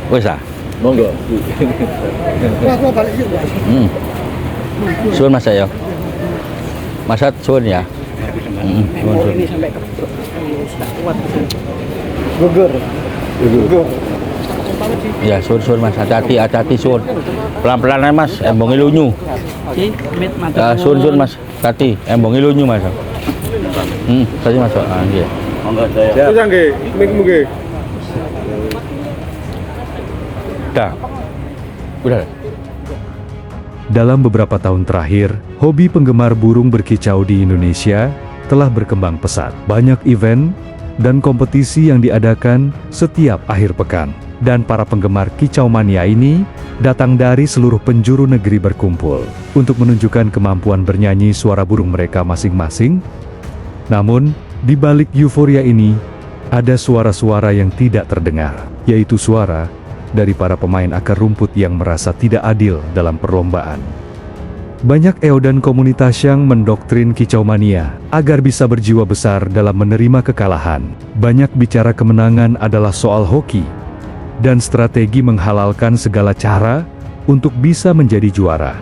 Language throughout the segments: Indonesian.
Wes ah. Monggo. Gua balik yuk, Mas. Suwun Mas ya. Mas suwun ya. Suwun. Ini sampai ke sudah kuat. Gugur. Ya, suwun Mas. Hati-hati suwun. Pelan-pelan ya Mas, embongi lunyu. Suwun Mas. Hati, embongi lunyu Mas. Tadi Mas. Ah, nggih. Monggo saya. Bisa nggih, mikmu nggih. Udah. Dalam beberapa tahun terakhir, hobi penggemar burung berkicau di Indonesia telah berkembang pesat. Banyak event dan kompetisi yang diadakan setiap akhir pekan. Dan para penggemar kicau mania ini datang dari seluruh penjuru negeri berkumpul untuk menunjukkan kemampuan bernyanyi suara burung mereka masing-masing. Namun, di balik euforia ini, ada suara-suara yang tidak terdengar, yaitu suara dari para pemain akar rumput yang merasa tidak adil dalam perlombaan. Banyak EO dan komunitas yang mendoktrin kicau mania agar bisa berjiwa besar dalam menerima kekalahan. Banyak bicara kemenangan adalah soal hoki dan strategi menghalalkan segala cara untuk bisa menjadi juara.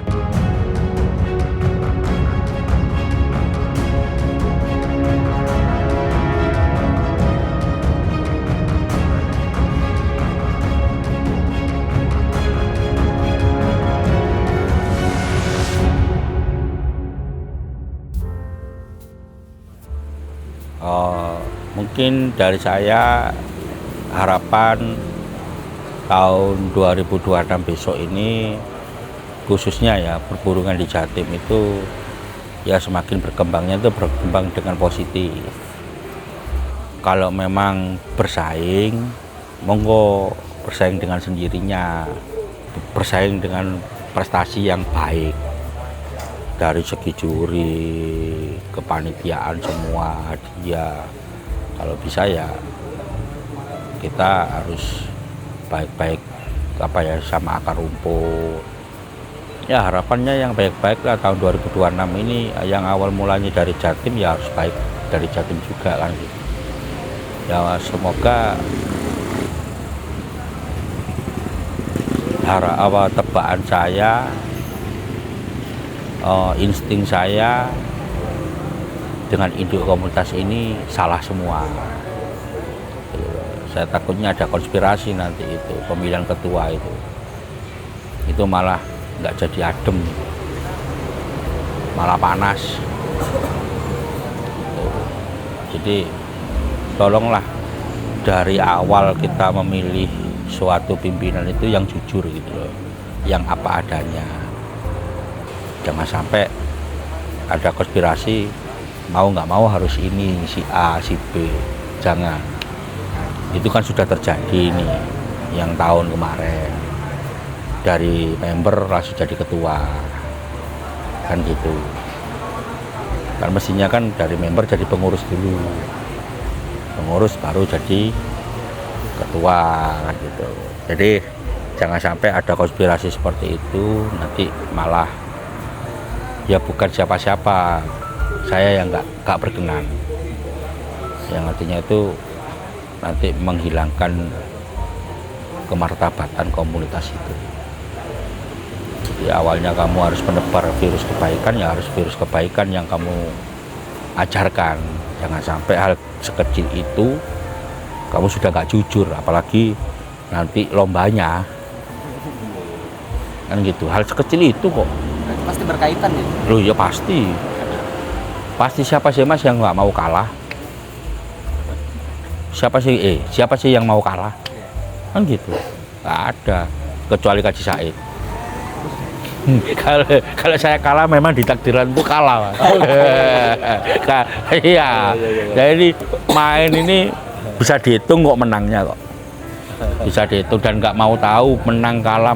Mungkin dari saya harapan tahun 2026 besok ini khususnya ya perburungan di Jatim itu ya semakin berkembangnya itu berkembang dengan positif. Kalau memang bersaing, monggo bersaing dengan sendirinya, bersaing dengan prestasi yang baik dari segi juri, kepanitiaan semua hadiah. Kalau bisa ya kita harus baik-baik sama akar rumput. Ya harapannya yang baik-baik lah tahun 2026 ini, yang awal mulanya dari Jatim ya harus baik dari Jatim juga kan gitu. Ya semoga tebakan saya, insting saya dengan induk komunitas ini salah semua. Saya takutnya ada konspirasi nanti itu pemilihan ketua itu malah nggak jadi adem, malah panas. Jadi tolonglah dari awal kita memilih suatu pimpinan itu yang jujur gitu loh, yang apa adanya. Jangan sampai ada konspirasi mau nggak mau harus ini si A si B, jangan. Itu kan sudah terjadi nih yang tahun kemarin, dari member langsung jadi ketua kan gitu. Kan mestinya kan dari member jadi pengurus dulu, pengurus baru jadi ketua kan gitu. Jadi jangan sampai ada konspirasi seperti itu, nanti malah ya bukan siapa-siapa, saya yang nggak berkenan, yang artinya itu nanti menghilangkan kemartabatan komunitas itu. Jadi awalnya kamu harus menebar virus kebaikan, ya harus virus kebaikan yang kamu ajarkan. Jangan sampai hal sekecil itu kamu sudah nggak jujur, apalagi nanti lombanya kan gitu. Hal sekecil itu kok Pasti berkaitan ya? loh ya pasti siapa sih Mas yang nggak mau kalah, siapa sih yang mau kalah kan gitu, nggak ada kecuali Kaji Said. Kalau saya kalah memang di takdiranku kalah Mas. Iya, jadi main ini bisa dihitung kok menangnya kok, bisa dihitung dan nggak mau tahu menang kalah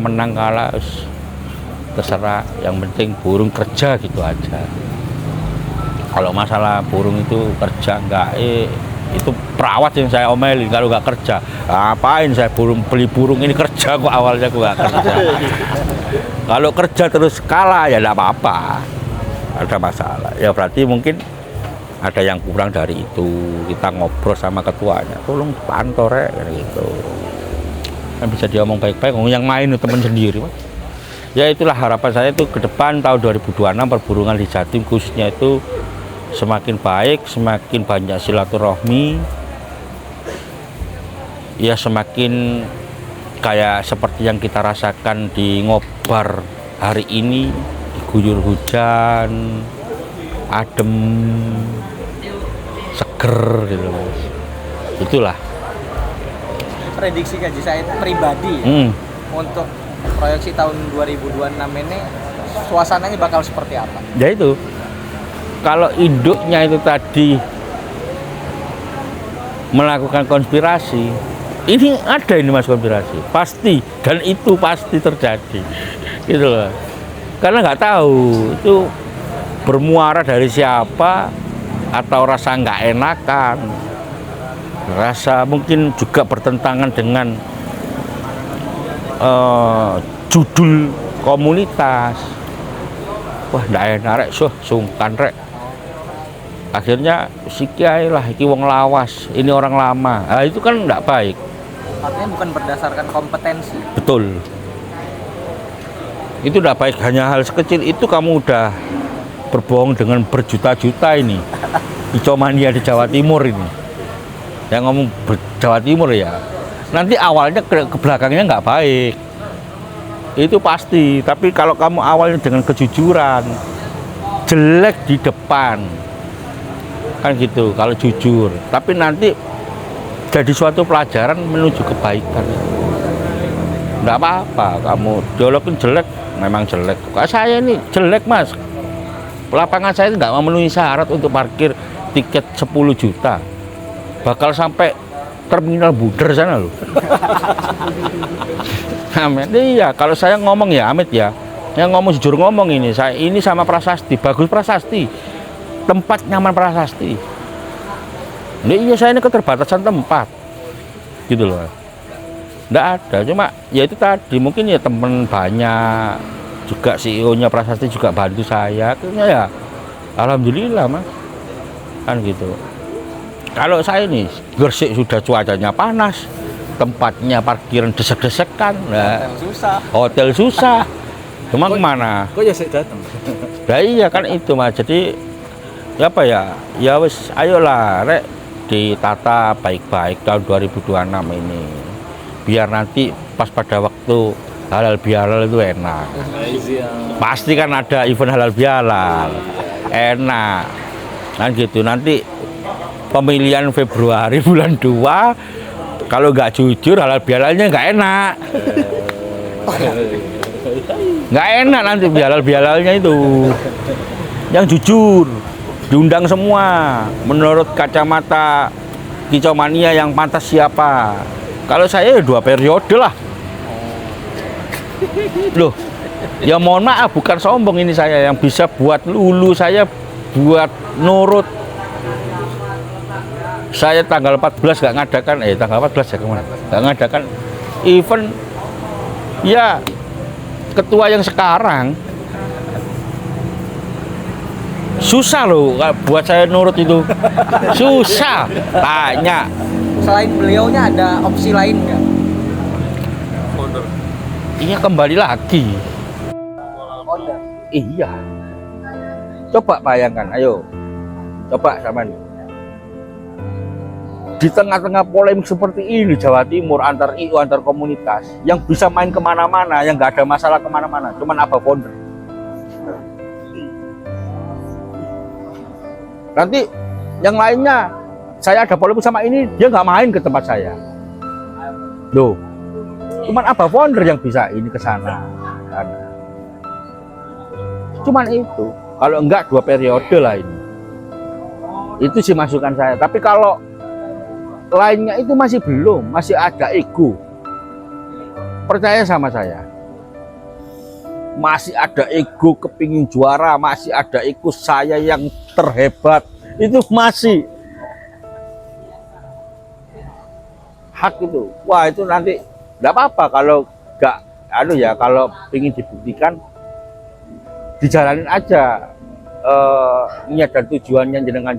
terserah, yang penting burung kerja gitu aja. Kalau masalah burung itu kerja itu perawat yang saya omelin. Kalau nggak kerja ngapain saya beli burung ini, kerja kok awalnya aku nggak kerja. Kalau kerja terus kalah ya nggak apa-apa, ada masalah ya berarti mungkin ada yang kurang dari itu. Kita ngobrol sama ketuanya, tolong pantau gitu. kan bisa diomong baik-baik. Yang main itu teman sendiri, Mas. Ya itulah harapan saya itu ke depan tahun 2026 perburungan di Jatim khususnya itu semakin baik, semakin banyak silaturahmi, ya semakin kayak seperti yang kita rasakan di Ngobar hari ini, diguyur hujan, adem, seger gitu, Mas. Itulah Prediksi gaji saya pribadi untuk proyeksi tahun 2026 ini suasananya bakal seperti apa? Ya itu, kalau induknya itu tadi melakukan konspirasi, ini ada ini Mas konspirasi, pasti, dan itu pasti terjadi, gitu loh. Karena nggak tahu itu bermuara dari siapa, atau rasa nggak enakan, rasa mungkin juga bertentangan dengan judul komunitas. Wah, ndak enak rek, sungkan rek. Akhirnya si kiai lah, iki wong lawas, ini orang lama. Nah, itu kan ndak baik. Artinya bukan berdasarkan kompetensi. Betul. Itu ndak baik, hanya hal sekecil itu kamu udah berbohong dengan berjuta-juta ini. Icomania di Jawa Timur ini. Yang ngomong Jawa Timur ya. Nanti awalnya ke belakangnya nggak baik, itu pasti. Tapi kalau kamu awalnya dengan kejujuran, jelek di depan, kan gitu kalau jujur. Tapi nanti jadi suatu pelajaran menuju kebaikan. Nggak apa-apa kamu dialogin jelek, memang jelek. Kayak saya ini jelek, Mas. Lapangan saya nggak memenuhi syarat untuk parkir tiket 10 juta. Bakal sampai terminal Buder sana loh. Amit, iya. Kalau saya ngomong ya Amit ya, yang ngomong jujur ngomong ini, saya ini sama prasasti, bagus prasasti, tempat nyaman prasasti. Nah, iya saya ini keterbatasan tempat, gitu loh. Nggak ada, cuma ya itu tadi mungkin ya temen banyak, juga CEO-nya prasasti juga bantu saya, akhirnya ya, alhamdulillah Mas, kan gitu. Kalau saya nih Gresik sudah cuacanya panas, tempatnya parkiran desek-desekan, nah, hotel susah, cuma kemana? Kok ya saya datang? Nah iya kan itu Mas, jadi ya apa ya, ya wis ayolah rek ditata baik-baik tahun 2026 ini, biar nanti pas pada waktu halal bihalal itu enak. Pasti kan ada event halal bihalal, enak, kan gitu. Nanti pemilihan Februari bulan 2, kalau nggak jujur halal bihalalnya nggak enak. Nggak enak nanti bihalal-bihalalnya itu. Yang jujur, diundang semua. Menurut kacamata Kicomania yang pantas siapa? Kalau saya ya 2 periode lah. Loh, ya mohon maaf bukan sombong ini saya yang bisa buat lulu, saya buat nurut. Saya tanggal 14 nggak ngadakan, tanggal 14 ya kemana? Nggak ngadakan event, ya ketua yang sekarang susah loh buat saya nurut itu, susah. Tanya. Selain beliaunya ada opsi lain nggak? Iya kembali lagi. Iya. Coba bayangkan, ayo. Coba sama nih. Di tengah-tengah polemik seperti ini Jawa Timur antar IU antar komunitas yang bisa main kemana-mana, yang nggak ada masalah kemana-mana, cuman Abah founder. Nanti yang lainnya saya ada polemik sama ini, dia nggak main ke tempat saya. Loh, cuman Abah founder yang bisa ini ke sana. Cuman itu. Kalau enggak 2 periode lah ini. Itu sih masukan saya. Tapi kalau lainnya itu masih belum, masih ada ego. Percaya sama saya. Masih ada ego kepingin juara, masih ada ego saya yang terhebat. Itu masih hak itu. Wah, itu nanti enggak apa-apa kalau enggak kalau pingin dibuktikan dijalanin aja niat dan tujuannya jenengan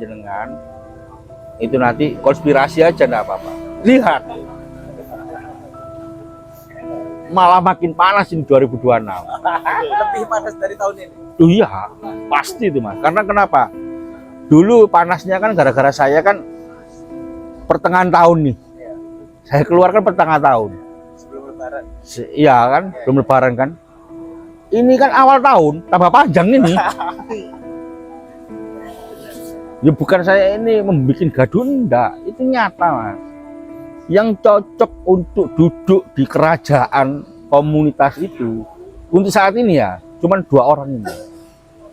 itu nanti konspirasi aja enggak apa-apa. Lihat malah makin panas ini 2026. Lebih panas dari tahun ini. Oh iya, pasti itu Mas. Karena kenapa? Dulu panasnya kan gara-gara saya kan pertengahan tahun nih. Saya keluarkan pertengahan tahun. Sebelum lebaran. Iya kan, belum lebaran kan. Ini kan awal tahun, tambah panjang ini. Ya bukan saya ini membuat gaduh, enggak. Itu nyata Mas. Yang cocok untuk duduk di kerajaan komunitas itu untuk saat ini ya cuman 2 orang ini,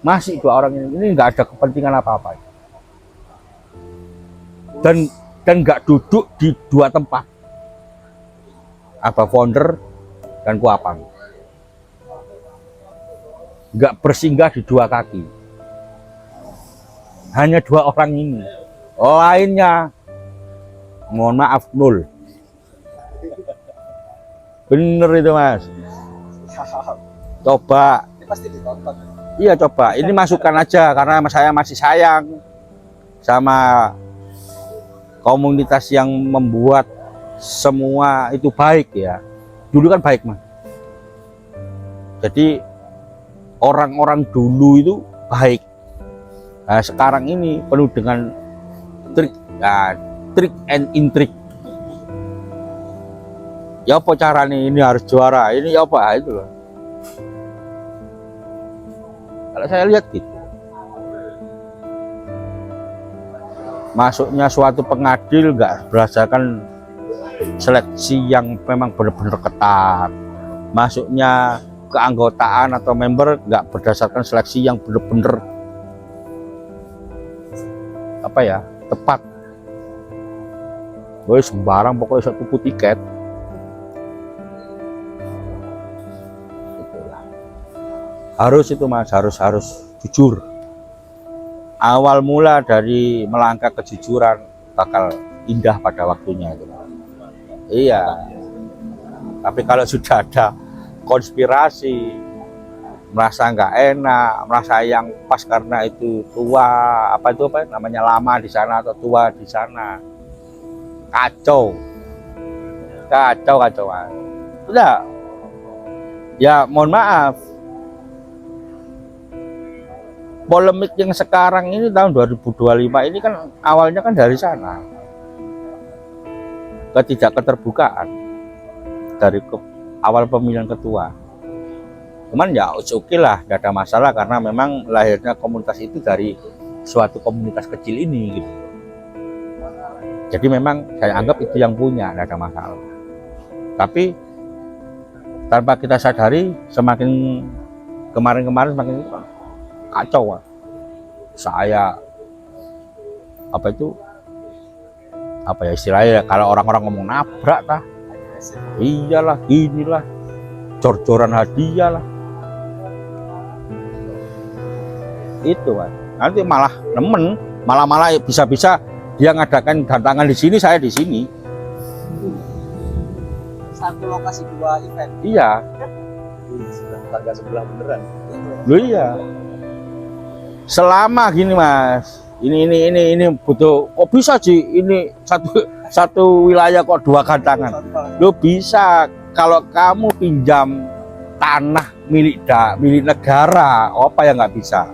masih 2 orang ini nggak ada kepentingan apa-apa dan nggak duduk di 2 tempat, Abah Founder dan Kuapang, nggak bersinggah di 2 kaki, hanya 2 orang ini, lainnya mohon maaf 0. Bener itu Mas. Coba. Ini pasti ditonton. Iya coba. Ini masukkan aja karena saya masih sayang sama komunitas yang membuat semua itu baik ya. Dulu kan baik Mas. Jadi orang-orang dulu itu baik. Nah, sekarang ini penuh dengan trik. Nah, trik and intrik. Ya apa caranya ini harus juara, ini ya apa itu loh. Kalau saya lihat gitu, masuknya suatu pengadil nggak berdasarkan seleksi yang memang benar-benar ketat, masuknya keanggotaan atau member nggak berdasarkan seleksi yang benar-benar apa ya tepat. Woi sembarang pokoknya satu tuku tiket. Itulah. Harus itu Mas, harus jujur. Awal mula dari melangkah kejujuran bakal indah pada waktunya itu. Iya. Tapi kalau sudah ada konspirasi, merasa nggak enak, merasa yang pas karena itu tua, apa namanya lama di sana atau tua di sana. Kacau Mas. Udah ya mohon maaf, polemik yang sekarang ini tahun 2025 ini kan awalnya kan dari sana, ketidakketerbukaan dari awal pemilihan ketua. Cuman ya oke lah, gak ada masalah karena memang lahirnya komunitas itu dari suatu komunitas kecil ini gitu. Jadi memang saya anggap itu yang punya, tidak ada masalah. Tapi tanpa kita sadari semakin kemarin semakin kacau. Saya apa ya istilahnya kalau orang-orang ngomong nabrak tah. Iyalah, inilah jor-joran hadiah lah. Itu Mas. Nanti malah nemen, malah bisa-bisa dia ngadakan gantangan di sini, saya di sini. Satu lokasi 2 event. Iya. Tangga sebelah beneran. Loh iya. Selama gini Mas, ini butuh. Kok bisa sih ini satu wilayah kok 2 gantangan? Lo bisa kalau kamu pinjam tanah milik negara, apa yang nggak bisa?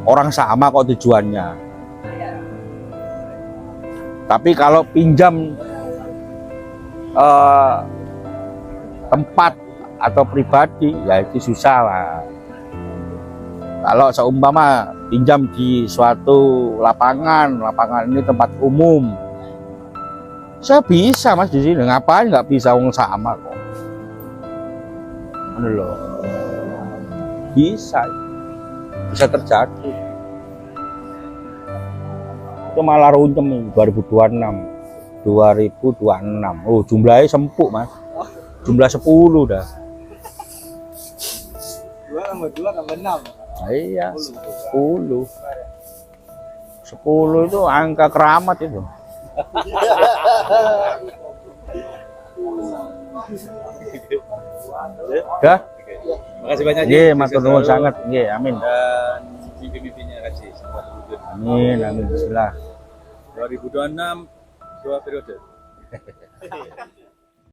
Orang sama kok tujuannya. Tapi kalau pinjam tempat atau pribadi, ya itu susah lah. Kalau seumpama pinjam di suatu lapangan ini tempat umum, saya bisa Mas di sini. Ngapain nggak bisa, wong sama kok. Ini loh, bisa terjadi. Itu malah runtem nih 2026. Oh jumlahnya sempuk Mas, jumlah 10 dah. 2 tambah 6. Nah, iya 10 itu angka keramat itu. Dah. Makasih banyak. Nggih, matur nuwun sangat. Nggih, amin. Dan mimpi-mimpinya kasih semua terwujud. Amin, bismillah. 2026 2 periode.